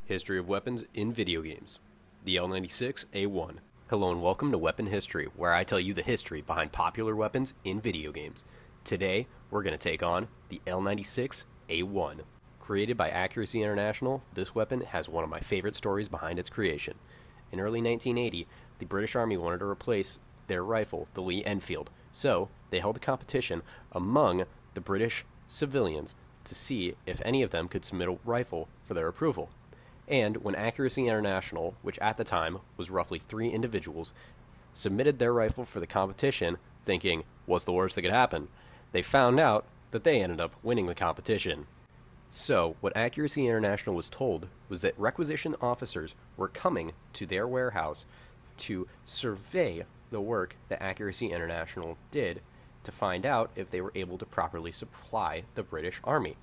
History of weapons in video games. The L96A1. Hello and welcome to Weapon History, where I tell you the history behind popular weapons in video games. Today, we're going to take on the L96A1. Created by Accuracy International, this weapon has one of my favorite stories behind its creation. In early 1980, the British Army wanted to replace their rifle, the Lee Enfield, so they held a competition among the British civilians to see if any of them could submit a rifle for their approval. And when Accuracy International, which at the time was roughly 3 individuals, submitted their rifle for the competition, thinking, what's the worst that could happen? They found out that they ended up winning the competition. So, what Accuracy International was told was that requisition officers were coming to their warehouse to survey the work that Accuracy International did to find out if they were able to properly supply the British Army.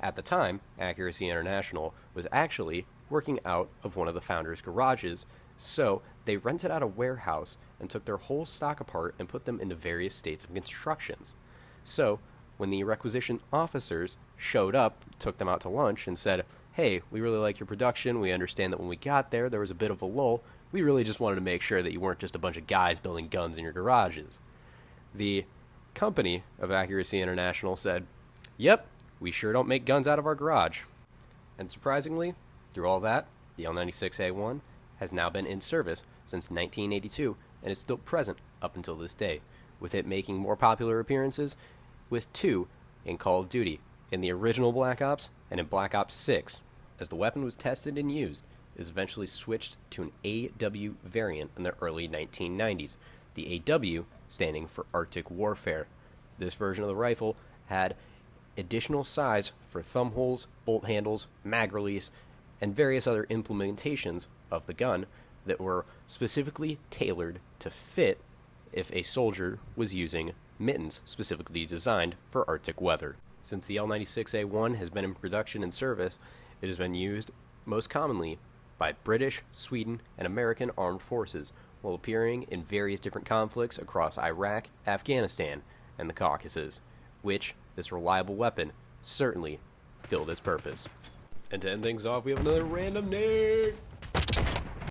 At the time, Accuracy International was actually working out of one of the founders' garages, so they rented out a warehouse and took their whole stock apart and put them into various states of constructions. So, when the requisition officers showed up, took them out to lunch, and said, hey, we really like your production, we understand that when we got there was a bit of a lull, we really just wanted to make sure that you weren't just a bunch of guys building guns in your garages. The company of Accuracy International said, yep, we sure don't make guns out of our garage. And surprisingly, through all that, the L96A1 has now been in service since 1982 and is still present up until this day, with it making more popular appearances with 2 in Call of Duty, in the original Black Ops and in Black Ops 6. As the weapon was tested and used, it was eventually switched to an AW variant in the early 1990s, the AW standing for Arctic Warfare. This version of the rifle had additional size for thumb holes, bolt handles, mag release, and various other implementations of the gun that were specifically tailored to fit if a soldier was using mittens specifically designed for Arctic weather. Since the L96A1 has been in production and service, it has been used most commonly by British, Sweden, and American armed forces while appearing in various different conflicts across Iraq, Afghanistan, and the Caucasus, which this reliable weapon certainly filled its purpose. And to end things off, we have another random nerd.